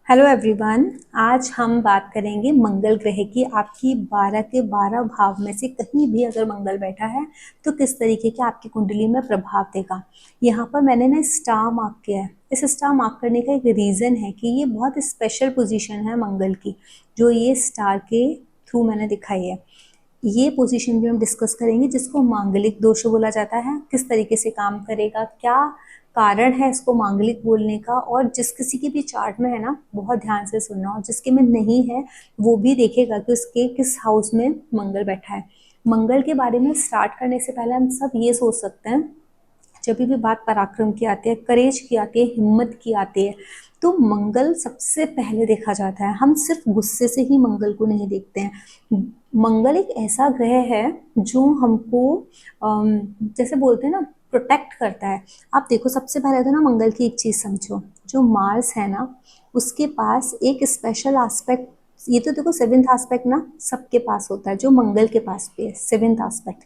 Hello everyone. आज हम बात करेंगे मंगल ग्रह की। आपकी 12 के 12 भाव में से कहीं भी अगर मंगल बैठा है तो किस तरीके के आपकी कुंडली में प्रभाव देगा। यहाँ पर मैंने ना स्टार मार्क किया है। इस स्टार मार्क करने का एक रीज़न है कि ये बहुत स्पेशल पोजीशन है मंगल की, जो ये स्टार के थ्रू मैंने दिखाई है। ये पोजीशन भी हम डिस्कस करेंगे, जिसको मांगलिक दोष बोला जाता है। किस तरीके से काम करेगा, क्या कारण है इसको मांगलिक बोलने का, और जिस किसी की भी चार्ट में है ना, बहुत ध्यान से सुनना, और जिसके में नहीं है वो भी देखेगा कि उसके किस हाउस में मंगल बैठा है। मंगल के बारे में स्टार्ट करने से पहले हम सब ये सोच सकते हैं, जब भी बात पराक्रम की आती है, करेज की आती है, हिम्मत की आती है, तो मंगल सबसे पहले देखा जाता है। हम सिर्फ गुस्से से ही मंगल को नहीं देखते हैं। मंगल एक ऐसा ग्रह है जो हमको जैसे बोलते हैं ना, प्रोटेक्ट करता है। आप देखो, सबसे पहले तो ना मंगल की एक चीज़ समझो, जो मार्स है ना, उसके पास एक स्पेशल एस्पेक्ट। ये तो देखो, सेवेंथ एस्पेक्ट ना सबके पास होता है, जो मंगल के पास भी है सेवेंथ एस्पेक्ट।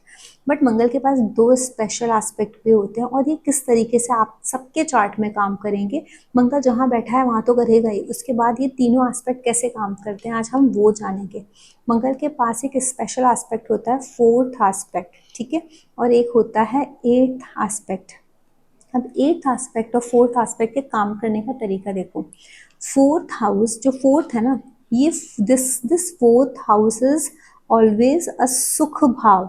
बट मंगल के पास दो स्पेशल एस्पेक्ट भी होते हैं, और ये किस तरीके से आप सबके चार्ट में काम करेंगे। मंगल जहाँ बैठा है वहाँ तो करेगा ही, उसके बाद ये तीनों एस्पेक्ट कैसे काम करते हैं आज हम वो जानेंगे। मंगल के पास एक स्पेशल एस्पेक्ट होता है, फोर्थ एस्पेक्ट, ठीक है, और एक होता है एट्थ एस्पेक्ट। अब एट्थ एस्पेक्ट और फोर्थ एस्पेक्ट के काम करने का तरीका देखो। फोर्थ हाउस, जो फोर्थ है ना, ये this fourth house is always a सुख भाव,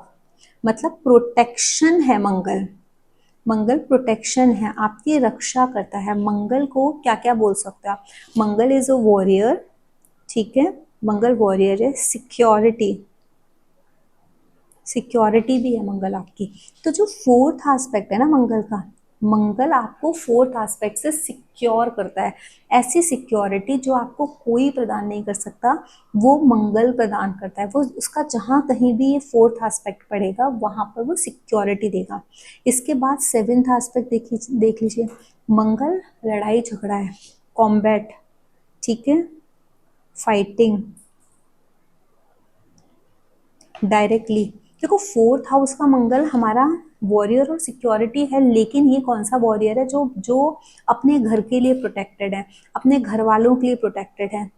मतलब प्रोटेक्शन है। मंगल मंगल प्रोटेक्शन है, आपकी रक्षा करता है। मंगल को क्या क्या बोल सकते हैं आप। मंगल इज अ वॉरियर, ठीक है, मंगल वॉरियर है। सिक्योरिटी, सिक्योरिटी भी है मंगल आपकी। तो जो फोर्थ एस्पेक्ट है ना मंगल का, मंगल आपको फोर्थ एस्पेक्ट से सिक्योर करता है। ऐसी सिक्योरिटी जो आपको कोई प्रदान नहीं कर सकता, वो मंगल प्रदान करता है। वो उसका जहाँ कहीं भी ये फोर्थ एस्पेक्ट पड़ेगा वहाँ पर वो सिक्योरिटी देगा। इसके बाद सेवेंथ एस्पेक्ट देख लीजिए। मंगल लड़ाई झगड़ा है, कॉम्बैट, ठीक है, फाइटिंग डायरेक्टली। देखो, फोर्थ हाउस का मंगल हमारा वॉरियर और सिक्योरिटी है, लेकिन ये कौन सा वॉरियर है, जो जो अपने घर के लिए प्रोटेक्टेड है, अपने घर वालों के लिए प्रोटेक्टेड है,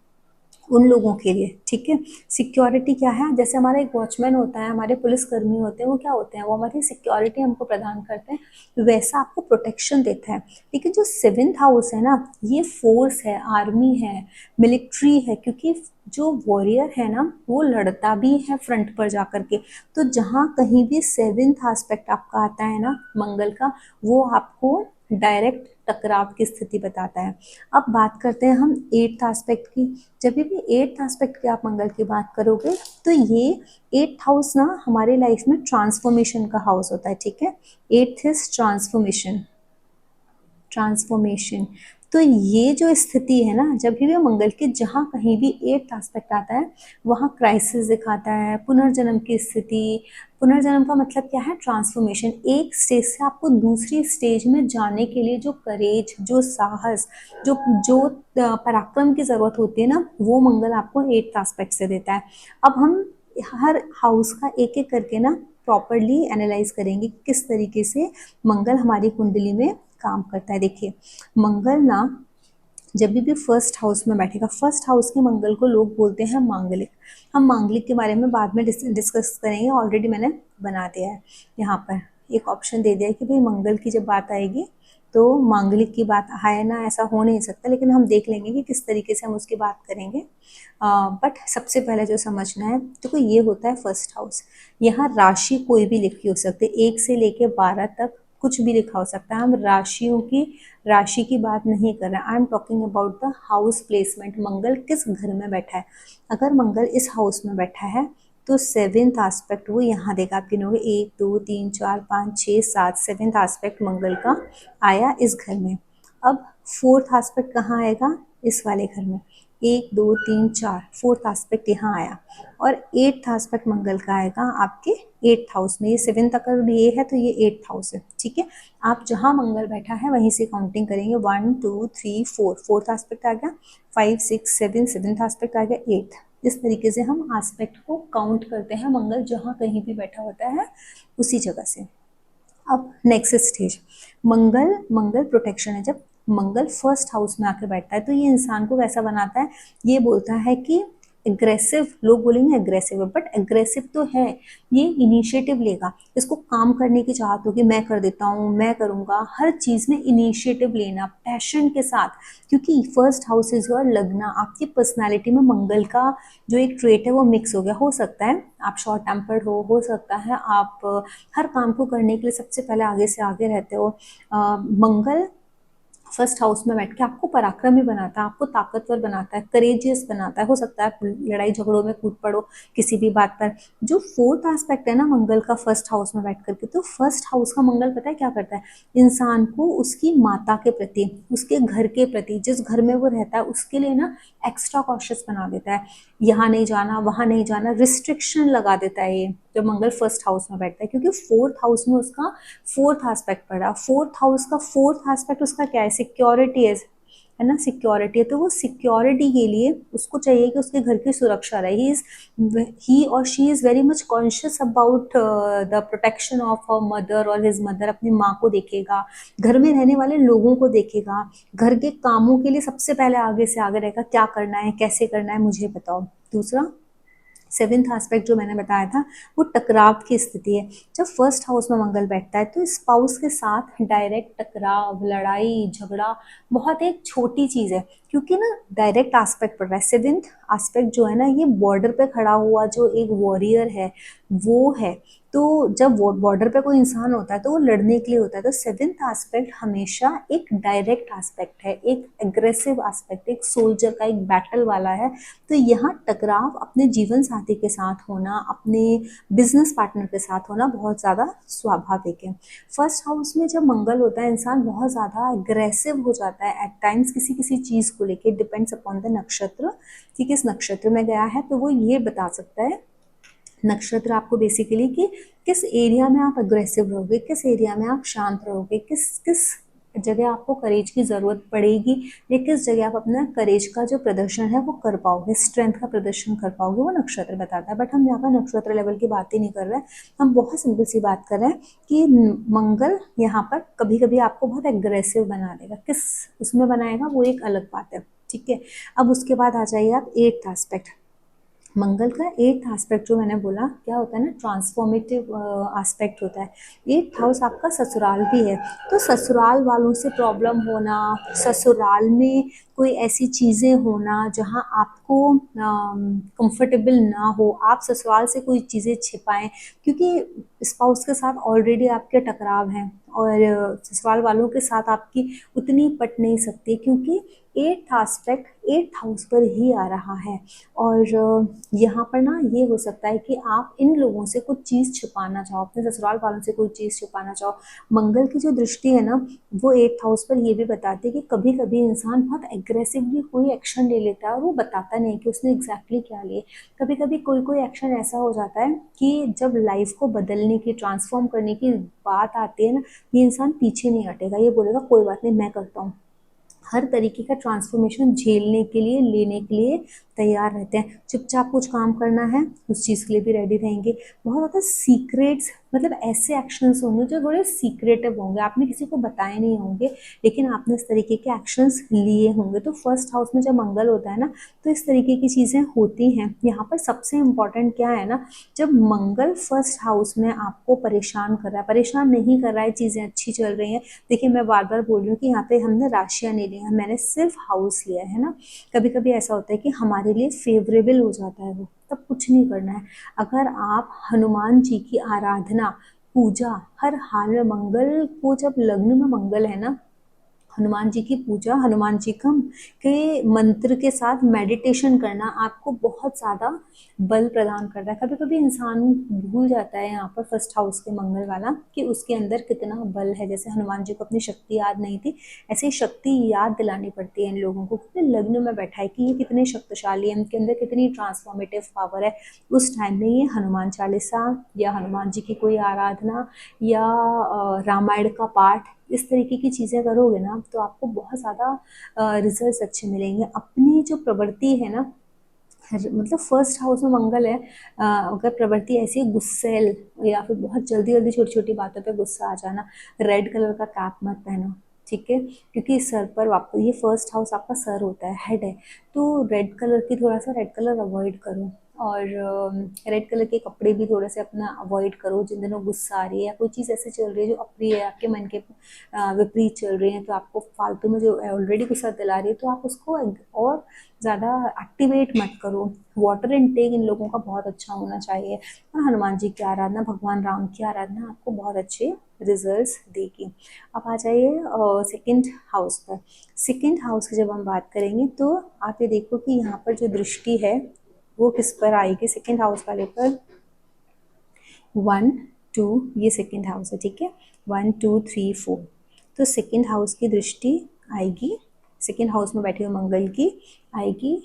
उन लोगों के लिए, ठीक है। सिक्योरिटी क्या है, जैसे हमारा एक वॉचमैन होता है, हमारे पुलिसकर्मी होते हैं, वो क्या होते हैं, वो हमारी सिक्योरिटी हमको प्रदान करते हैं, वैसा आपको प्रोटेक्शन देता है। लेकिन जो सेवेंथ हाउस है ना, ये फोर्स है, आर्मी है, मिलिट्री है, क्योंकि जो वॉरियर है ना, वो लड़ता भी है फ्रंट पर जाकर के। तो जहाँ कहीं भी सेवेंथ एस्पेक्ट आपका आता है ना मंगल का, वो आपको डायरेक्ट टकराव की स्थिति बताता है। अब बात करते हैं हम एट्थ एस्पेक्ट की। जब भी एट्थ एस्पेक्ट की आप मंगल की बात करोगे, तो ये एट्थ हाउस ना हमारे लाइफ में ट्रांसफॉर्मेशन का हाउस होता है, ठीक है। Eighth is transformation, transformation. तो ये जो स्थिति है ना, जब भी मंगल के जहाँ कहीं भी एट्थ एस्पेक्ट आता है, वहाँ क्राइसिस दिखाता है, पुनर्जन्म की स्थिति। पुनर्जन्म का मतलब क्या है, ट्रांसफॉर्मेशन। एक स्टेज से आपको दूसरी स्टेज में जाने के लिए जो करेज, जो साहस, जो जो पराक्रम की जरूरत होती है ना, वो मंगल आपको एट्थ एस्पेक्ट से देता है। अब हम हर हाउस का एक एक करके ना प्रॉपरली एनालाइज करेंगे किस तरीके से मंगल हमारी कुंडली में काम करता है। देखिए, मंगल ना जब भी फर्स्ट हाउस में बैठेगा, फर्स्ट हाउस के मंगल को लोग बोलते हैं मांगलिक। हम मांगलिक के बारे में बाद में डिस्कस करेंगे, ऑलरेडी मैंने बना दिया है। यहाँ पर एक ऑप्शन दे दिया है कि भाई मंगल की जब बात आएगी तो मांगलिक की बात है ना, ऐसा हो नहीं सकता, लेकिन हम देख लेंगे कि किस तरीके से हम उसकी बात करेंगे। बट सबसे पहले जो समझना है, तो ये होता है फर्स्ट हाउस। यहाँ राशि कोई भी लिखी हो सकती है, 1 से लेके 12 तक कुछ भी लिखा हो सकता है। हम राशि की बात नहीं कर रहे हैं। I am talking about the house placement, Mangal किस घर में बैठा है। अगर मंगल इस हाउस में बैठा है तो सेवेंथ एस्पेक्ट वो यहाँ देगा। आप गिनोगे 1 2 3 4 5 6 7, सेवेंथ एस्पेक्ट मंगल का आया इस घर में। अब फोर्थ एस्पेक्ट कहाँ आएगा, इस वाले घर में। 1 2 3 4, फोर्थ एस्पेक्ट यहाँ आया। और एट्थ एस्पेक्ट मंगल का आएगा आपके एट्थ हाउस में। ये सेवेंथ अगर ये है तो ये एट्थ हाउस है, ठीक है। आप जहाँ मंगल बैठा है वहीं से काउंटिंग करेंगे, 1 2 3 4, फोर्थ एस्पेक्ट आ गया, 5 6 7, सेवेंथ एस्पेक्ट आ गया, एट्थ। इस तरीके से हम एस्पेक्ट को काउंट करते हैं, मंगल जहाँ कहीं भी बैठा होता है उसी जगह से। अब नेक्स्ट स्टेज, मंगल प्रोटेक्शन है। जब मंगल फर्स्ट हाउस में आके बैठता है तो ये इंसान को कैसा बनाता है, ये बोलता है कि एग्रेसिव, लोग बोलेंगे एग्रेसिव है, बट एग्रेसिव तो है, ये इनिशिएटिव लेगा, इसको काम करने की चाहत होगी, मैं कर देता हूँ, मैं करूँगा, हर चीज़ में इनिशिएटिव लेना पैशन के साथ, क्योंकि फर्स्ट हाउस इज योर लगना, आपकी पर्सनालिटी में मंगल का जो एक ट्रेट है वो मिक्स हो गया। हो सकता है आप शॉर्ट टेम्पर्ड हो सकता है आप हर काम को करने के लिए सबसे पहले आगे से आगे रहते हो। मंगल फर्स्ट हाउस में बैठ के आपको पराक्रमी बनाता है, आपको ताकतवर बनाता है, करेजियस बनाता है। हो सकता है आप लड़ाई झगड़ों में कूद पड़ो किसी भी बात पर। जो फोर्थ एस्पेक्ट है ना मंगल का फर्स्ट हाउस में बैठ करके, तो फर्स्ट हाउस का मंगल पता है क्या करता है, इंसान को उसकी माता के प्रति, उसके घर के प्रति, जिस घर में वो रहता है उसके लिए ना एक्स्ट्रा कॉशियस बना देता है, यहाँ नहीं जाना, वहां नहीं जाना, रिस्ट्रिक्शन लगा देता है ये जब मंगल फर्स्ट हाउस में बैठता है, क्योंकि फोर्थ हाउस में उसका फोर्थ एस्पेक्ट पड़ रहा है। फोर्थ हाउस का फोर्थ एस्पेक्ट उसका क्या है, सिक्योरिटी है ना, सिक्योरिटी है, तो वो सिक्योरिटी के लिए उसको चाहिए कि उसके घर की सुरक्षा रहे। ही और she is very much conscious about the protection of a mother और हिज मदर, अपनी माँ को देखेगा, घर में रहने वाले लोगों को देखेगा, घर के कामों के लिए सबसे पहले आगे से आगे रहेगा, क्या करना है, कैसे करना है, मुझे बताओ। दूसरा सेवेंथ एस्पेक्ट जो मैंने बताया था वो टकराव की स्थिति है। जब फर्स्ट हाउस में मंगल बैठता है तो स्पाउस के साथ डायरेक्ट टकराव, लड़ाई झगड़ा बहुत एक छोटी चीज है, क्योंकि ना डायरेक्ट एस्पेक्ट पड़ रहा है। सेवेंथ एस्पेक्ट जो है ना ये बॉर्डर पे खड़ा हुआ जो एक वॉरियर है वो है, तो जब वो बॉर्डर पे कोई इंसान होता है तो वो लड़ने के लिए होता है, तो सेवेंथ एस्पेक्ट हमेशा एक डायरेक्ट एस्पेक्ट है, एक एग्रेसिव एस्पेक्ट, एक सोल्जर का, एक बैटल वाला है। तो यहाँ टकराव अपने जीवन साथी के साथ होना, अपने बिजनेस पार्टनर के साथ होना बहुत ज़्यादा स्वाभाविक है। फर्स्ट हाउस में जब मंगल होता है इंसान बहुत ज़्यादा एग्रेसिव हो जाता है एट टाइम्स किसी किसी चीज़ को लेके, डिपेंड्स अपॉन द नक्षत्र कि किस नक्षत्र में गया है, तो वो ये बता सकता है नक्षत्र आपको बेसिकली कि किस एरिया में आप अग्रेसिव रहोगे, किस एरिया में आप शांत रहोगे, किस किस जगह आपको करेज की ज़रूरत पड़ेगी, या किस जगह आप अपना करेज का जो प्रदर्शन है वो कर पाओगे, स्ट्रेंथ का प्रदर्शन कर पाओगे, वो नक्षत्र बताता है। बट हम यहाँ पर नक्षत्र लेवल की बात ही नहीं कर रहे हैं, हम बहुत सिंपल सी बात कर रहे हैं कि मंगल यहाँ पर कभी कभी आपको बहुत एग्रेसिव बना देगा, किस उसमें बनाएगा वो एक अलग बात है, ठीक है। अब उसके बाद आ जाइए आप एट्थ एस्पेक्ट। मंगल का एट्थ एस्पेक्ट जो मैंने बोला क्या होता है ना, ट्रांसफॉर्मेटिव एस्पेक्ट होता है। एट्थ हाउस आपका ससुराल भी है, तो ससुराल वालों से प्रॉब्लम होना, ससुराल में कोई ऐसी चीज़ें होना जहां आपको कंफर्टेबल ना हो, आप ससुराल से कोई चीज़ें छिपाएं, क्योंकि स्पाउस के साथ ऑलरेडी आपके टकराव हैं और ससुराल वालों के साथ आपकी उतनी पट नहीं सकती, क्योंकि एट्थ एस्पेक्ट एट्थ हाउस पर ही आ रहा है। और यहाँ पर ना ये हो सकता है कि आप इन लोगों से कुछ चीज़ छुपाना चाहो, अपने ससुराल वालों से कोई चीज़ छुपाना चाहो। मंगल की जो दृष्टि है ना वो एट्थ हाउस पर ये भी बताती है कि कभी कभी इंसान बहुत एग्रेसिवली कोई एक्शन ले लेता है और वो बताता नहीं कि उसने एग्जैक्टली क्या लिए। कभी कभी कोई कोई एक्शन ऐसा हो जाता है कि जब लाइफ को बदलने की, ट्रांसफॉर्म करने की बात आती है ना, ये इंसान पीछे नहीं हटेगा, ये बोलेगा कोई बात नहीं मैं करता हूँ। हर तरीके का ट्रांसफॉर्मेशन झेलने के लिए, लेने के लिए तैयार रहते हैं। चुपचाप कुछ काम करना है उस चीज़ के लिए भी रेडी रहेंगे। बहुत ज़्यादा सीक्रेट्स, मतलब ऐसे एक्शंस होंगे जो बड़े सीक्रेटिव होंगे, आपने किसी को बताए नहीं होंगे लेकिन आपने इस तरीके के एक्शंस लिए होंगे। तो फर्स्ट हाउस में जब मंगल होता है ना तो इस तरीके की चीज़ें होती हैं। यहाँ पर सबसे इम्पॉर्टेंट क्या है ना, जब मंगल फर्स्ट हाउस में आपको परेशान कर रहा है, परेशान नहीं कर रहा है, चीज़ें अच्छी चल रही हैं। देखिए मैं बार बार बोल रही हूँ कि यहाँ पे हमने राशियाँ नहीं ली है, मैंने सिर्फ हाउस लिया है ना। कभी कभी ऐसा होता है कि हमारे लिए फेवरेबल हो जाता है वो, तब कुछ नहीं करना है। अगर आप हनुमान जी की आराधना, पूजा हर हाल में, मंगल को जब लग्न में मंगल है ना, हनुमान जी की पूजा, हनुमान जी का के मंत्र के साथ मेडिटेशन करना आपको बहुत ज़्यादा बल प्रदान करता है। कभी कभी इंसान भूल जाता है यहाँ पर फर्स्ट हाउस के मंगल वाला कि उसके अंदर कितना बल है। जैसे हनुमान जी को अपनी शक्ति याद नहीं थी, ऐसे ही शक्ति याद दिलानी पड़ती है इन लोगों को, कितने लग्न में बैठा है कि ये कितने शक्तिशाली है, इनके अंदर कितनी ट्रांसफॉर्मेटिव पावर है। उस टाइम में ये हनुमान चालीसा या हनुमान जी की कोई आराधना या रामायण का पाठ, इस तरीके की चीज़ें करोगे ना तो आपको बहुत ज़्यादा रिजल्ट्स अच्छे मिलेंगे। अपनी जो प्रवृत्ति है ना, मतलब फर्स्ट हाउस में मंगल है, अगर प्रवृत्ति ऐसी गुस्सेल या फिर बहुत जल्दी जल्दी छोटी छोटी बातों पे गुस्सा आ जाना, रेड कलर का कैप मत पहनो, ठीक है, क्योंकि सर पर वापस ये फर्स्ट हाउस आपका सर होता है, हेड है, तो रेड कलर की थोड़ा सा रेड कलर अवॉइड करो। और रेड कलर के कपड़े भी थोड़े से अपना अवॉइड करो जिन दिनों गुस्सा आ रही है या कोई चीज़ ऐसी चल रही है जो अप्रिय है, आपके मन के विपरीत चल रही है, तो आपको फालतू में जो ऑलरेडी गुस्सा दिला रही है, तो आप उसको और ज़्यादा एक्टिवेट मत करो। वाटर इनटेक इन लोगों का बहुत अच्छा होना चाहिए, और हनुमान जी की आराधना, भगवान राम की आराधना आपको बहुत अच्छे रिजल्ट्स देगी। अब आ जाइए सेकंड हाउस पर। सेकंड हाउस की जब हम बात करेंगे तो आप ये देखो कि यहाँ पर जो दृष्टि है वो किस पर आएगी, सेकंड हाउस वाले पर। 1 2, ये सेकंड हाउस है, ठीक है, 1 2 3 4, तो सेकंड हाउस की दृष्टि आएगी, सेकंड हाउस में बैठे हुए मंगल की आएगी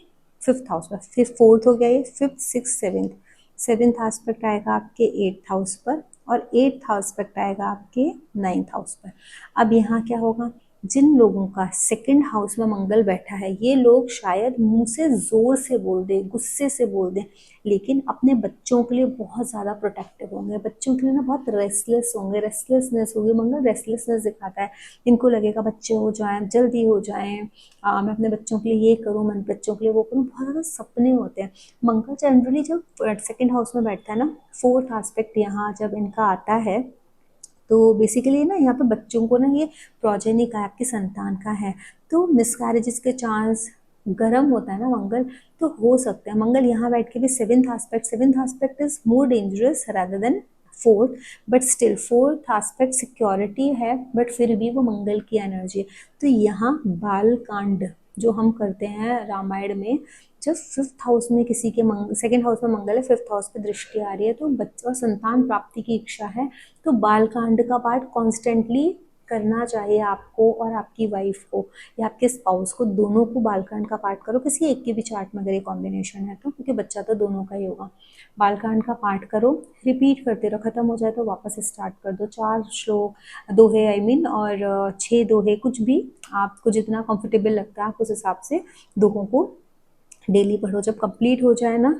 फिफ्थ हाउस पर। फिर फोर्थ हो गया, ये fifth six seventh, seventh aspect आएगा आपके एट्थ हाउस पर, और एट्थ एस्पेक्ट आएगा आपके नाइन्थ हाउस पर। अब यहाँ क्या होगा, जिन लोगों का सेकंड हाउस में मंगल बैठा है, ये लोग शायद मुंह से जोर से बोल दें, गुस्से से बोल दें, लेकिन अपने बच्चों के लिए बहुत ज़्यादा प्रोटेक्टिव होंगे, बच्चों के लिए ना बहुत रेस्टलेस होंगे, रेस्टलेसनेस होगी, मंगल रेस्टलेसनेस दिखाता है। इनको लगेगा बच्चे हो जाएं, जल्दी हो जाएं, मैं अपने बच्चों के लिए ये करूँ, मैं बच्चों के लिए वो करूँ, बहुत ज़्यादा सपने होते हैं। मंगल जनरली जब सेकंड हाउस में बैठता है ना, फोर्थ एस्पेक्ट यहाँ जब इनका आता है, तो बेसिकली ना यहाँ पे बच्चों को ना ये प्रोजेनी का, आपकी संतान का है, तो मिसकैरेजेस के चांस, गर्म होता है ना मंगल, तो हो सकते हैं। मंगल यहाँ बैठ के भी seventh aspect is more dangerous rather than fourth, but still fourth aspect security है, बट फिर भी वो मंगल की एनर्जी है। तो यहाँ बाल कांड जो हम करते हैं रामायण में, जब फिफ्थ हाउस में किसी के सेकंड हाउस में मंगल है, फिफ्थ हाउस पे दृष्टि आ रही है, तो बच्चा संतान प्राप्ति की इच्छा है, तो बालकांड का पाठ कॉन्स्टेंटली करना चाहिए आपको और आपकी वाइफ को या आपके स्पाउस को, दोनों को बालकांड का पाठ करो, किसी एक के भी चार्ट में अगर ये कॉम्बिनेशन है तो, क्योंकि बच्चा तो दोनों का ही होगा। बालकांड का पाठ करो, रिपीट करते रहो, खत्म हो जाए तो वापस स्टार्ट कर दो, 4 श्लोक, दोहे आई मीन, और 6 दोहे, कुछ भी आपको जितना कंफर्टेबल लगता है आप उस हिसाब से दोहों को डेली पढ़ो। जब कंप्लीट हो जाए ना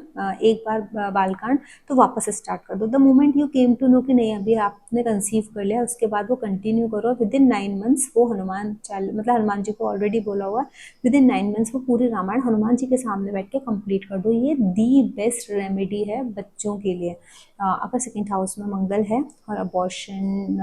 एक बार बालकांड, तो वापस स्टार्ट कर दो। The moment you came to know कि नहीं अभी आपने कंसीव कर लिया, उसके बाद वो कंटिन्यू करो, विद इन 9 मंथ्स वो हनुमान मतलब हनुमान जी को ऑलरेडी बोला हुआ, विद इन 9 मंथ्स वो पूरी रामायण हनुमान जी के सामने बैठ के कंप्लीट कर दो। ये दी बेस्ट रेमेडी है बच्चों के लिए। अगर सेकेंड हाउस में मंगल है और अबॉर्शन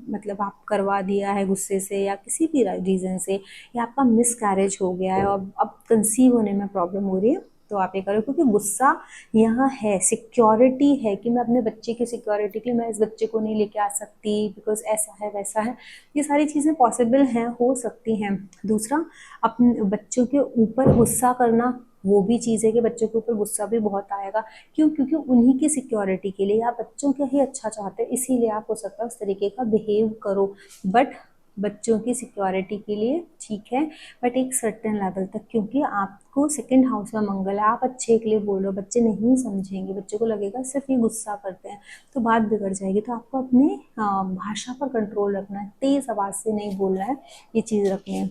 मतलब आप करवा दिया है गुस्से से या किसी भी रीज़न से, या आपका मिस कैरेज हो गया है और अब कंसीव होने में प्रॉब्लम हो रही है, तो आप ये करो, क्योंकि गुस्सा यहाँ है, सिक्योरिटी है कि मैं अपने बच्चे की सिक्योरिटी के लिए मैं इस बच्चे को नहीं लेके आ सकती, बिकॉज ऐसा है वैसा है, ये सारी चीज़ें पॉसिबल हैं, हो सकती हैं। दूसरा, अपने बच्चों के ऊपर गुस्सा करना वो भी चीज़ है कि बच्चों के ऊपर गुस्सा भी बहुत आएगा, क्यों, क्योंकि उन्हीं की सिक्योरिटी के लिए आप बच्चों का ही अच्छा चाहते हैं, इसीलिए आप हो सकता है उस तरीके का बिहेव करो, बट बच्चों की सिक्योरिटी के लिए ठीक है, बट एक सर्टेन लेवल तक, क्योंकि आपको सेकंड हाउस में मंगल है, आप अच्छे के लिए बोल रहे हो, बच्चे नहीं समझेंगे, बच्चे को लगेगा सिर्फ ये गुस्सा करते हैं, तो बात बिगड़ जाएगी। तो आपको अपने भाषा पर कंट्रोल रखना है, तेज आवाज़ से नहीं बोलना है, ये चीज़ रखनी है।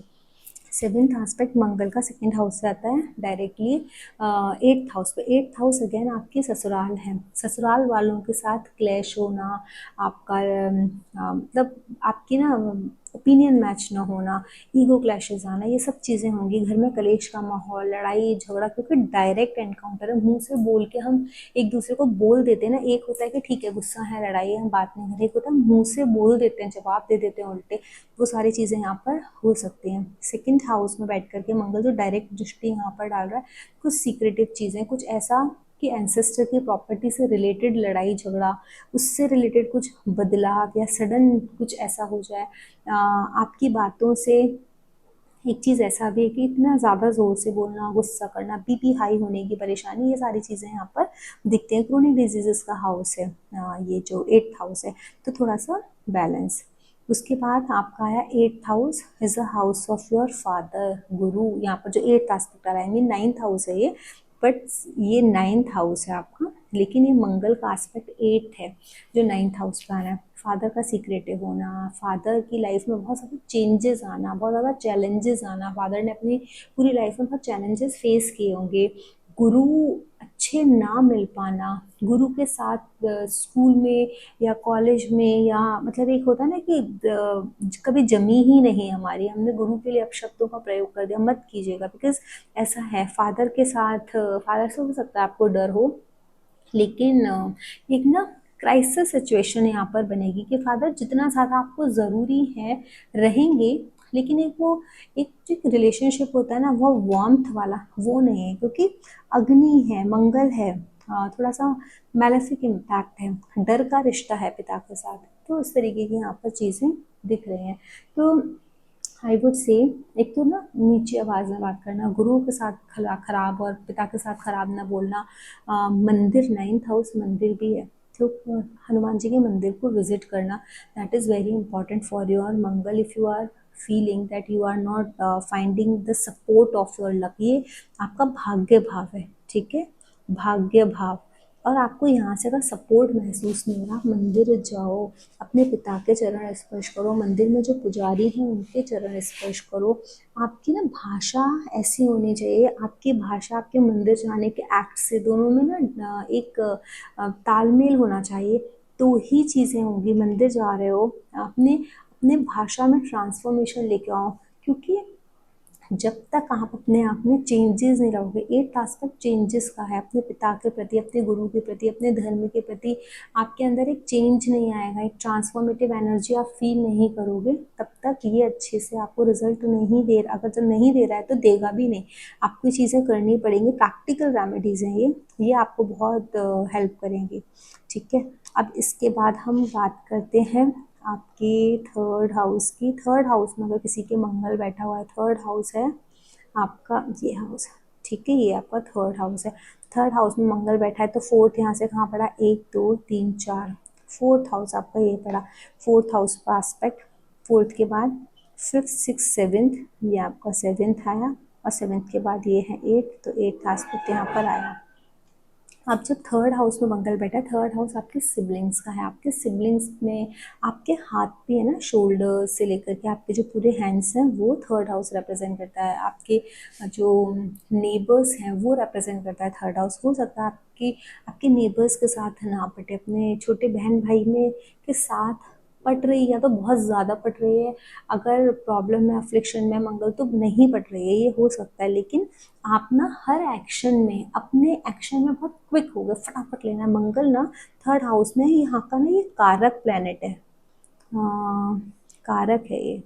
सेवेंथ एस्पेक्ट मंगल का सेकंड हाउस से आता है डायरेक्टली एट्थ हाउस पे। एट्थ हाउस अगेन आपकी ससुराल है, ससुराल वालों के साथ क्लैश होना, आपका मतलब आपकी ना ओपिनियन मैच ना होना, ईगो क्लैशेस आना, ये सब चीज़ें होंगी। घर में कलेश का माहौल, लड़ाई झगड़ा, क्योंकि डायरेक्ट एनकाउंटर है, मुंह से बोल के हम एक दूसरे को बोल देते हैं ना, एक होता है कि ठीक है गुस्सा है, लड़ाई है, हम बात नहीं करें, एक होता है मुंह से बोल देते हैं, जवाब दे देते हैं उल्टे, वो सारी चीज़ें यहाँ पर हो सकती हैं। सेकंड हाउस में बैठ करके मंगल जो डायरेक्ट दृष्टि यहाँ पर डाल रहा है, कुछ सीक्रेटिव चीज़ें, कुछ ऐसा कि एंसेस्टर की प्रॉपर्टी से रिलेटेड लड़ाई झगड़ा, उससे रिलेटेड कुछ बदलाव या सडन कुछ ऐसा हो जाए, आपकी बातों से। एक चीज़ ऐसा भी है कि इतना ज़्यादा ज़ोर से बोलना, गुस्सा करना, बीपी हाई होने की परेशानी, ये सारी चीज़ें यहाँ पर दिखते हैं। क्रोनिक डिजीजेस का हाउस है ये जो एट्थ हाउस है, तो थोड़ा सा बैलेंस। उसके बाद आपका है eighth house is a house of your father, गुरु। यहाँ पर जो एट्थ एस्पेक्ट आ रहा है, आई मीन नाइन्थ हाउस है ये, बट ये नाइन्थ हाउस है आपका, लेकिन ये मंगल का एस्पेक्ट एट्थ है जो नाइन्थ हाउस का है। फादर का सीक्रेटिव होना, फादर की लाइफ में बहुत सारे चेंजेस आना, बहुत ज़्यादा चैलेंजेस आना, फादर ने अपनी पूरी लाइफ में बहुत चैलेंजेस फेस किए होंगे। गुरु अच्छे ना मिल पाना, गुरु के साथ स्कूल में या कॉलेज में, या मतलब एक होता है ना कि कभी जमी ही नहीं हमारी, हमने गुरु के लिए अपशब्दों का प्रयोग कर दिया, मत कीजिएगा। बिकॉज ऐसा है, फादर के साथ, फादर से हो सकता है आपको डर हो, लेकिन एक ना क्राइसिस सिचुएशन यहाँ पर बनेगी कि फादर जितना ज़्यादा आपको ज़रूरी है रहेंगे, लेकिन एक वो एक जो रिलेशनशिप होता है ना, वो वार्मथ वाला वो नहीं है, क्योंकि अग्नि है, मंगल है, थोड़ा सा मैलेफिक इम्पैक्ट है, डर का रिश्ता है पिता के साथ। तो इस तरीके की यहाँ पर चीज़ें दिख रही हैं। तो आई वुड से, एक तो ना नीची आवाज़ में बात करना, गुरु के साथ खराब और पिता के साथ खराब ना बोलना। मंदिर, 9th हाउस मंदिर भी है, तो हनुमान जी के मंदिर को विजिट करना, that is very important for your Mangal. If you are feeling that you are not finding the support of your luck, ये आपका भाग्य भाव है, ठीक है, भाग्य भाव। और आपको यहाँ से अगर सपोर्ट महसूस नहीं हो रहा, आप मंदिर जाओ, अपने पिता के चरण स्पर्श करो, मंदिर में जो पुजारी हैं उनके चरण स्पर्श करो। आपकी ना भाषा ऐसी होनी चाहिए, आपकी भाषा आपके मंदिर जाने के एक्ट से, दोनों में ना एक तालमेल होना चाहिए, तो ही चीज़ें होंगी। मंदिर जा रहे हो, अपने अपने भाषा में ट्रांसफॉर्मेशन लेके आओ, क्योंकि जब तक आप अपने आप में चेंजेस नहीं लाओगे, एट आस्पेक्ट चेंजेस का है, अपने पिता के प्रति, अपने गुरु के प्रति, अपने धर्म के प्रति आपके अंदर एक चेंज नहीं आएगा, एक ट्रांसफॉर्मेटिव एनर्जी आप फील नहीं करोगे, तब तक ये अच्छे से आपको रिजल्ट नहीं दे रहा। अगर जब नहीं दे रहा है तो देगा भी नहीं, आपको चीज़ें करनी पड़ेंगी, प्रैक्टिकल रेमेडीज हैं ये आपको बहुत हेल्प करेंगी, ठीक है। अब इसके बाद हम बात करते हैं आपके थर्ड हाउस की। थर्ड हाउस में अगर किसी के मंगल बैठा हुआ है, थर्ड हाउस है आपका ये हाउस, ठीक है, ये आपका थर्ड हाउस है। थर्ड हाउस में मंगल बैठा है तो फोर्थ यहाँ से कहाँ पड़ा, 1 2 3 4, फोर्थ हाउस आपका ये पड़ा, फोर्थ हाउस का एस्पेक्ट। फोर्थ के बाद फिफ्थ, सिक्स, सेवेंथ, ये आपका सेवेंथ आया, और सेवेंथ के बाद ये है 8, तो 8 एस्पेक्ट यहाँ पर आया। अब जब थर्ड हाउस में मंगल बैठा है, थर्ड हाउस आपके सिबलिंग्स का है, आपके सिबलिंग्स में आपके हाथ भी है ना, शोल्डर से लेकर के आपके जो पूरे हैंड्स हैं वो थर्ड हाउस रिप्रेजेंट करता है, आपके जो नेबर्स हैं वो रिप्रेजेंट करता है थर्ड हाउस। हो सकता है आपकी आपके नेबर्स के साथ ना पटे, अपने छोटे बहन भाई में के साथ पट रही है, या तो बहुत ज़्यादा पट रही है, अगर प्रॉब्लम में, अफ्लिक्शन में मंगल तो नहीं पट रही है, ये हो सकता है। लेकिन आप ना हर एक्शन में, अपने एक्शन में बहुत क्विक हो गए, फटाफट लेना है। मंगल ना थर्ड हाउस में, यहाँ का ना ये कारक प्लैनेट है, कारक है ये,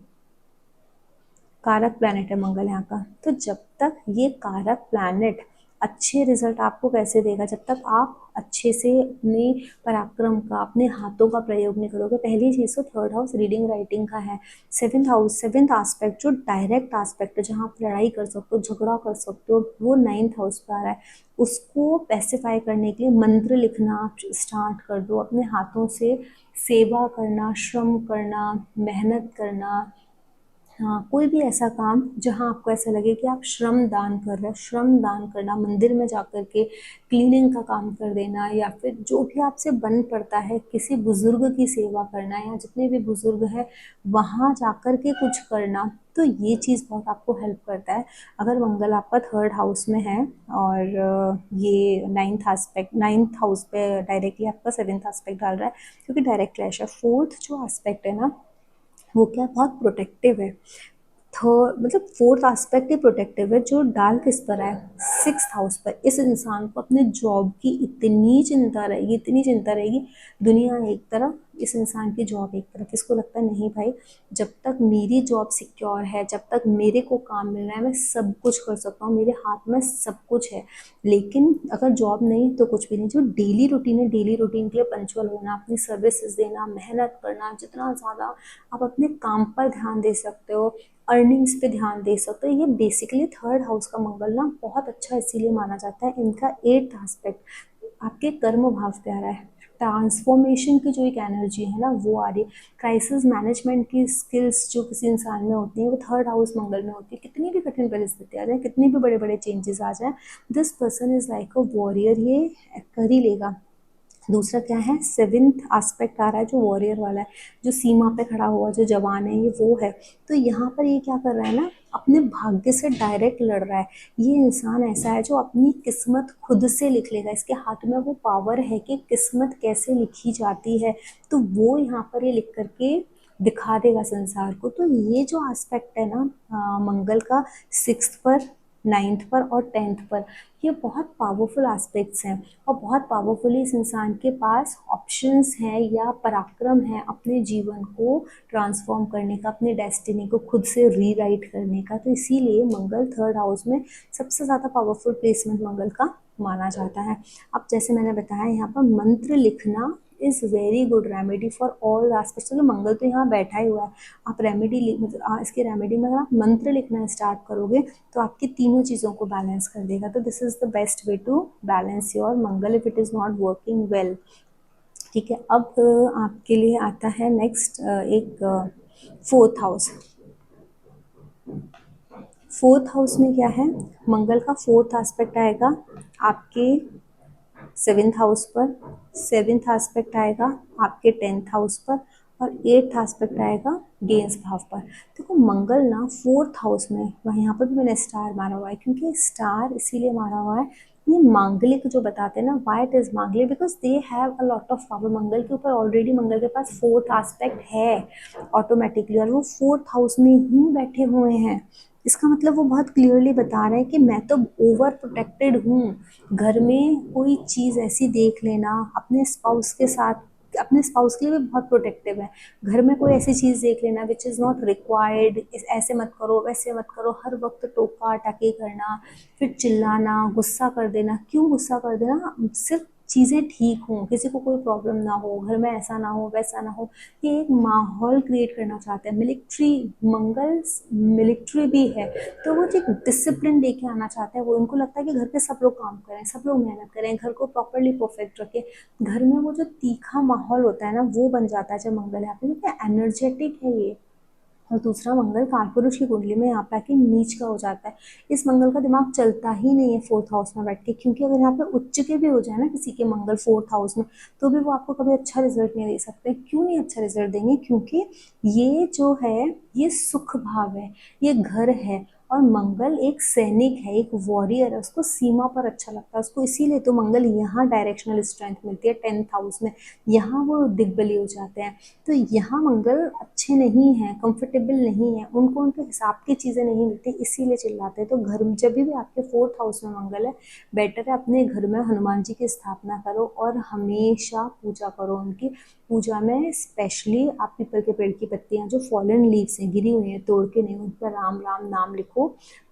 कारक प्लैनेट है मंगल यहाँ का। तो जब तक ये कारक प्लैनेट अच्छे रिजल्ट आपको कैसे देगा, जब तक आप अच्छे से अपने पराक्रम का, अपने हाथों का प्रयोग नहीं करोगे। पहली चीज़ तो थर्ड हाउस रीडिंग राइटिंग का है। सेवेंथ हाउस, सेवेंथ आस्पेक्ट जो डायरेक्ट आस्पेक्ट है, जहाँ आप लड़ाई कर सकते हो, झगड़ा कर सकते हो, वो 9th हाउस पर आ रहा है। उसको पैसिफाई करने के लिए मंत्र लिखना आप स्टार्ट कर दो, अपने हाथों से सेवा करना, श्रम करना, मेहनत करना। हाँ, कोई भी ऐसा काम जहाँ आपको ऐसा लगे कि आप श्रम दान कर रहे हो, श्रम दान करना, मंदिर में जाकर के क्लीनिंग का काम कर देना, या फिर जो भी आपसे बन पड़ता है, किसी बुजुर्ग की सेवा करना, या जितने भी बुजुर्ग हैं वहाँ जाकर के कुछ करना, तो ये चीज़ बहुत आपको हेल्प करता है। अगर मंगल आपका थर्ड हाउस में है और ये 9th हाउस पे डायरेक्टली आपका 7th एस्पेक्ट डाल रहा है, क्योंकि डायरेक्ट क्लैश है। फोर्थ जो एस्पेक्ट है ना, वो क्या, बहुत प्रोटेक्टिव है। थर्ड मतलब फोर्थ एस्पेक्ट ही प्रोटेक्टिव है, जो डाल किस तरह है, 6th हाउस पर। इस इंसान को अपने जॉब की इतनी चिंता रहेगी, इतनी चिंता रहेगी, दुनिया एक तरफ, इस इंसान की जॉब एक तरफ। इसको लगता है नहीं भाई, जब तक मेरी जॉब सिक्योर है, जब तक मेरे को काम मिल रहा है, मैं सब कुछ कर सकता हूँ, मेरे हाथ में सब कुछ है। लेकिन अगर जॉब नहीं तो कुछ भी नहीं। जो डेली रूटीन है, डेली रूटीन के लिए पंचुअल होना, अपनी सर्विसेज देना, मेहनत करना, जितना ज़्यादा आप अपने काम पर ध्यान दे सकते हो, अर्निंग्स पे ध्यान दे सकते हो, ये बेसिकली थर्ड हाउस का मंगल ना बहुत अच्छा इसीलिए माना जाता है। इनका 8th एस्पेक्ट आपके कर्म भाव पे आ रहा है। ट्रांसफॉर्मेशन की जो एक एनर्जी है ना, वो आ रही है। क्राइसिस मैनेजमेंट की स्किल्स जो किसी इंसान में होती हैं, वो थर्ड हाउस मंगल में होती है। कितनी भी कठिन परिस्थिति आ जाए, कितनी भी बड़े बड़े चेंजेस आ जाए, this person is like a warrior, ये कर ही लेगा। दूसरा क्या है, सेवेंथ एस्पेक्ट आ रहा है जो वॉरियर वाला है, जो सीमा पे खड़ा हुआ जो जवान है, ये वो है। तो यहाँ पर ये क्या कर रहा है ना, अपने भाग्य से डायरेक्ट लड़ रहा है। ये इंसान ऐसा है जो अपनी किस्मत खुद से लिख लेगा, इसके हाथ में वो पावर है कि किस्मत कैसे लिखी जाती है, तो वो यहाँ पर ये लिख करके दिखा देगा संसार को। तो ये जो एस्पेक्ट है ना मंगल का, सिक्स्थ पर, नाइन्थ पर और टेंथ पर, ये बहुत पावरफुल एस्पेक्ट्स हैं और बहुत पावरफुली इस इंसान के पास ऑप्शंस हैं या पराक्रम है अपने जीवन को ट्रांसफॉर्म करने का, अपने डेस्टिनी को खुद से रीराइट करने का। तो इसीलिए मंगल थर्ड हाउस में सबसे ज़्यादा पावरफुल प्लेसमेंट मंगल का माना जाता है। अब जैसे मैंने बताया यहाँ पर मंत्र लिखना is very good remedy for all aspects. चलो मंगल तो यहाँ बैठा ही हुआ है, आप रेमेडी मतलब इसकी रेमेडी में अगर आप मंत्र लिखना स्टार्ट करोगे तो आपकी तीनों चीज़ों को बैलेंस कर देगा। तो this is the best way to balance your Mangal if it is not working well. ठीक है, अब आपके लिए आता है नेक्स्ट एक फोर्थ हाउस। फोर्थ हाउस में क्या है, मंगल का फोर्थ एस्पेक्ट आएगा आपके सेवेंथ हाउस पर, सेवेंथ एस्पेक्ट आएगा आपके टेंथ हाउस पर और एट्थ एस्पेक्ट आएगा गेंस भाव पर। देखो मंगल ना फोर्थ हाउस में, वहाँ यहाँ पर भी मैंने स्टार मारा हुआ है, क्योंकि स्टार इसीलिए मारा हुआ है, ये मांगलिक जो बताते हैं ना, वाई इट इज मांगलिक, because they have a lot of power. Mangal के ऊपर ऑलरेडी मंगल के पास फोर्थ एस्पेक्ट है ऑटोमेटिकली, और वो फोर्थ हाउस में ही बैठे हुए हैं। इसका मतलब वो बहुत क्लियरली बता रहे हैं कि मैं तो ओवर प्रोटेक्टेड हूँ। घर में कोई चीज़ ऐसी देख लेना, अपने स्पाउस के साथ, अपने स्पाउस के लिए भी बहुत प्रोटेक्टिव है। घर में कोई ऐसी चीज़ देख लेना विच इज़ नॉट रिक्वायर्ड, ऐसे मत करो वैसे मत करो, हर वक्त टोका टाकी करना, फिर चिल्लाना, गुस्सा कर देना। क्यों गुस्सा कर देना, सिर्फ चीज़ें ठीक हों, किसी को कोई प्रॉब्लम ना हो, घर में ऐसा ना हो वैसा ना हो, ये एक माहौल क्रिएट करना चाहते हैं। मिलिट्री, मंगल मिलिट्री भी है, तो वो जो डिसिप्लिन लेके आना चाहते हैं, वो उनको लगता है कि घर पे सब लोग काम करें, सब लोग मेहनत करें, घर को प्रॉपरली परफेक्ट रखें। घर में वो जो तीखा माहौल होता है ना, वो बन जाता है जब मंगल है, क्योंकि एनर्जेटिक है ये। और दूसरा, मंगल कालपुरुष की कुंडली में यहाँ पे आके नीच का हो जाता है। इस मंगल का दिमाग चलता ही नहीं है फोर्थ हाउस में बैठ के, क्योंकि अगर यहाँ पे उच्च के भी हो जाए ना किसी के मंगल फोर्थ हाउस में, तो भी वो आपको कभी अच्छा रिजल्ट नहीं दे सकते। क्यों नहीं अच्छा रिजल्ट देंगे, क्योंकि ये जो है ये सुख भाव है, ये घर है, और मंगल एक सैनिक है, एक वॉरियर है, उसको सीमा पर अच्छा लगता है उसको, इसीलिए तो मंगल यहाँ डायरेक्शनल स्ट्रेंथ मिलती है टेंथ हाउस में, यहाँ वो दिग्बली हो जाते हैं। तो यहाँ मंगल अच्छे नहीं हैं, कंफर्टेबल नहीं है, उनको उनके हिसाब की चीज़ें नहीं मिलती, इसीलिए चिल्लाते हैं। तो घर में जब भी आपके फोर्थ हाउस में मंगल है, बेटर है अपने घर में हनुमान जी की स्थापना करो और हमेशा पूजा करो उनकी। पूजा में स्पेशली आप पीपल के पेड़ की पत्तियां जो फॉलन लीव्स हैं, गिरी हुई हैं, तोड़ के नहीं, उन पर राम राम नाम लिखो,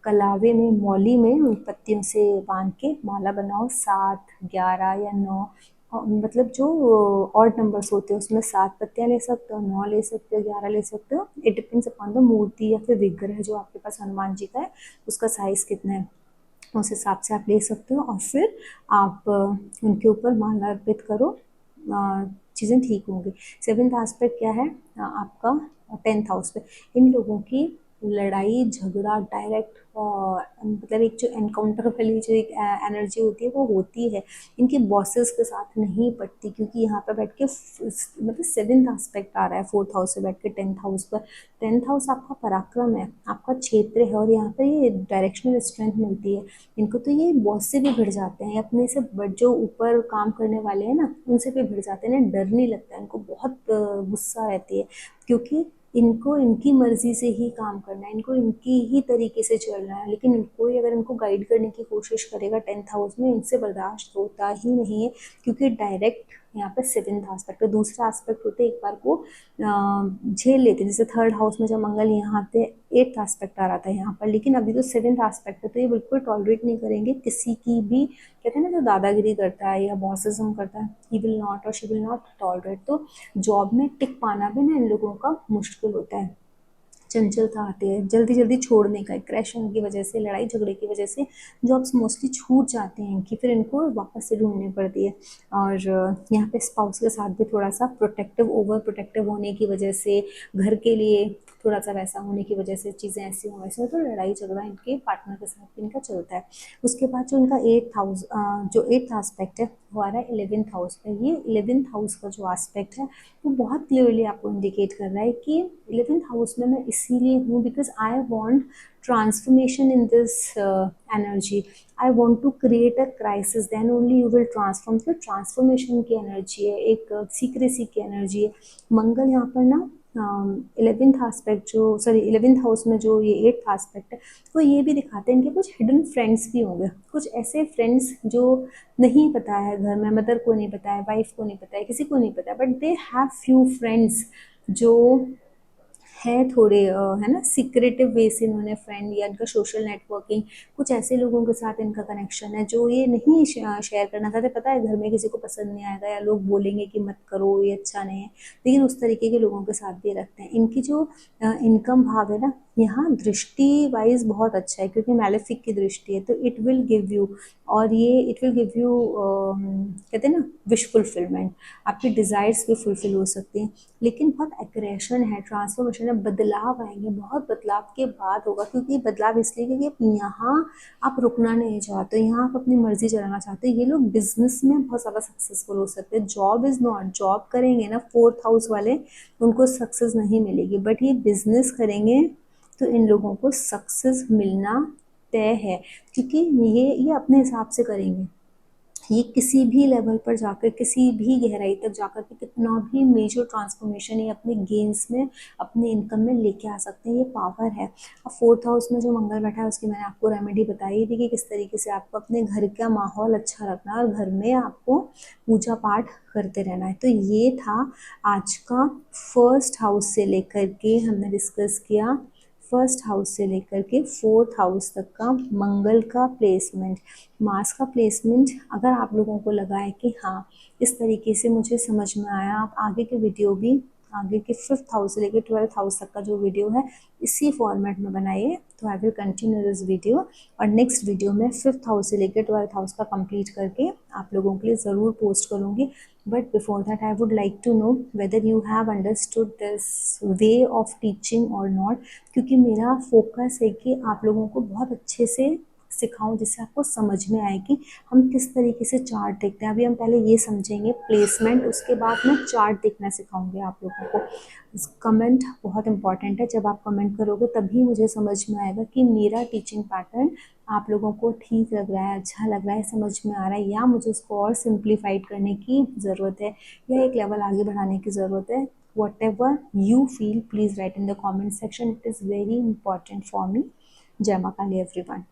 कलावे में मौली में उन पत्तियों से बांध के माला बनाओ, 7, 11 या 9, मतलब जो ऑड नंबर्स होते हैं उसमें 7 पत्तियां ले सकते हो, 9 ले सकते हो, 11 ले सकते हो, इट डिपेंड्स अपॉन द मूर्ति या फिर विग्रह जो आपके पास हनुमान जी का है, उसका साइज कितना है, उस हिसाब से आप ले सकते हो। और फिर आप उनके ऊपर माला अर्पित करो, चीज़ें ठीक होंगी। सेवेंथ एस्पेक्ट क्या है आपका टेंथ हाउस पे, इन लोगों की लड़ाई झगड़ा डायरेक्ट मतलब एक जो एनकाउंटर वाली जो एक एनर्जी होती है वो होती है, इनके बॉसेस के साथ नहीं पड़ती, क्योंकि यहाँ पर बैठ के मतलब सेवेंथ एस्पेक्ट आ रहा है फोर्थ हाउस से बैठ के टेंथ हाउस पर। टेंथ हाउस आपका पराक्रम है, आपका क्षेत्र है, और यहाँ पर ये डायरेक्शनल स्ट्रेंथ मिलती है इनको। तो ये बॉस से भी भिड़ जाते हैं, अपने से जो ऊपर काम करने वाले हैं ना उनसे भी भिड़ जाते हैं, डर नहीं लगता है इनको, बहुत गुस्सा रहती है, क्योंकि इनको इनकी मर्जी से ही काम करना है, इनको इनकी ही तरीके से चलना है। लेकिन कोई अगर इनको गाइड करने की कोशिश करेगा टेंथ हाउस में, इनसे बर्दाश्त होता ही नहीं है, क्योंकि डायरेक्ट यहाँ पे सेवेंथ एस्पेक्ट है। दूसरा एस्पेक्ट होते एक बार को झेल लेते हैं, जैसे थर्ड हाउस में जब मंगल यहाँ पे एट्थ एस्पेक्ट आ रहा था यहाँ पर, लेकिन अभी तो सेवेंथ एस्पेक्ट है, तो ये बिल्कुल टॉलरेट नहीं करेंगे किसी की भी, कहते हैं ना जो दादागिरी करता है या बॉसिज्म करता है, ही विल नॉट और शी विल नॉट टॉलरेट। तो जॉब में टिक पाना भी ना इन लोगों का मुश्किल होता है, चंचलता आती है, जल्दी जल्दी छोड़ने का, क्रैशन की वजह से, लड़ाई झगड़े की वजह से जॉब्स मोस्टली छूट जाते हैं इनकी, फिर इनको वापस से ढूंढनी पड़ती है। और यहाँ पे स्पाउस के साथ भी थोड़ा सा प्रोटेक्टिव, ओवर प्रोटेक्टिव होने की वजह से, घर के लिए थोड़ा सा वैसा होने की वजह से, चीज़ें ऐसी हो वैसे हो, तो लड़ाई झगड़ा इनके पार्टनर के साथ भी इनका चलता है। उसके बाद जो इनका एट्थ हाउस जो एट्थ एस्पेक्ट है वो आ रहा है 11th हाउस पे। ये 11th हाउस का जो एस्पेक्ट है वो बहुत क्लियरली आपको इंडिकेट कर रहा है कि 11th हाउस में मैं इसीलिए हूँ because I want transformation in this energy. I want to create a crisis, then only you will transform. तो ट्रांसफॉर्मेशन की एनर्जी है, एक सीक्रेसी की एनर्जी है। मंगल यहाँ पर ना 11th एस्पेक्ट जो, सॉरी 11th हाउस में जो ये 8th एस्पेक्ट है, वो ये भी दिखाते हैं कि कुछ हिडन फ्रेंड्स भी होंगे, कुछ ऐसे फ्रेंड्स जो नहीं पता है घर में, मदर को नहीं पता है, वाइफ को नहीं पता है, किसी को नहीं पता है, but they have few friends जो है थोड़े है ना सीक्रेटिव वे से इन्होंने फ्रेंड या इनका सोशल नेटवर्किंग, कुछ ऐसे लोगों के साथ इनका कनेक्शन है जो ये नहीं शेयर करना चाहते। पता है घर में किसी को पसंद नहीं आएगा या लोग बोलेंगे कि मत करो ये अच्छा नहीं है, लेकिन उस तरीके के लोगों के साथ भी रखते हैं। इनकी जो इनकम भाव है ना, यहाँ दृष्टि वाइज बहुत अच्छा है क्योंकि मैलेफिक की दृष्टि है, तो इट विल गिव यू, और ये इट विल गिव यू कहते हैं ना विश फुलफिलमेंट, आपकी डिज़ायर्स भी फुलफिल हो सकती हैं। लेकिन बहुत एग्रेशन है, ट्रांसफॉर्मेशन है, बदलाव आएंगे, बहुत बदलाव के बाद होगा, क्योंकि बदलाव इसलिए क्योंकि यहाँ आप रुकना नहीं चाहते, यहाँ आप अपनी मर्जी चलाना चाहते हैं। ये लोग बिजनेस में बहुत ज़्यादा सक्सेसफुल हो सकते हैं। जॉब इज़ नॉट, जॉब करेंगे ना 4th हाउस वाले, उनको सक्सेस नहीं मिलेगी, बट ये बिजनेस करेंगे तो इन लोगों को सक्सेस मिलना तय है, क्योंकि ये अपने हिसाब से करेंगे। ये किसी भी लेवल पर जाकर, किसी भी गहराई तक जाकर के कितना भी मेजर ट्रांसफॉर्मेशन ये अपने गेन्स में, अपने इनकम में लेके आ सकते हैं। ये पावर है। अब 4th हाउस में जो मंगल बैठा है उसकी मैंने आपको रेमेडी बताई थी कि किस तरीके से आपको अपने घर का माहौल अच्छा रखना है और घर में आपको पूजा पाठ करते रहना है। तो ये था आज का 1st हाउस से लेकर के हमने डिस्कस किया, 1st हाउस से लेकर के 4th हाउस तक का मंगल का प्लेसमेंट, मार्स का प्लेसमेंट। अगर आप लोगों को लगा है कि हाँ इस तरीके से मुझे समझ में आया, आप आगे के वीडियो भी, आगे के 5th हाउस से लेकर 12th हाउस तक का जो वीडियो है इसी फॉर्मेट में बनाइए, तो I will continue this video. और नेक्स्ट वीडियो में 5th हाउस से लेकर 12th हाउस का कंप्लीट करके आप लोगों के लिए ज़रूर पोस्ट करूँगी। But before that I would like to know whether you have understood this way of teaching और नॉट, क्योंकि मेरा फोकस है कि आप लोगों को बहुत अच्छे से सिखाऊं जिससे आपको समझ में आए कि हम किस तरीके से चार्ट देखते हैं। अभी हम पहले ये समझेंगे प्लेसमेंट, उसके बाद मैं चार्ट देखना सिखाऊंगी आप लोगों को। कमेंट बहुत इंपॉर्टेंट है, जब आप कमेंट करोगे तभी मुझे समझ में आएगा कि मेरा टीचिंग पैटर्न आप लोगों को ठीक लग रहा है, अच्छा लग रहा है, समझ में आ रहा है, या मुझे उसको और सिंप्लीफाइड करने की ज़रूरत है या एक लेवल आगे बढ़ाने की ज़रूरत है। Whatever you feel, please write in the comment section. It is very important for me. Jai Maa Kali everyone.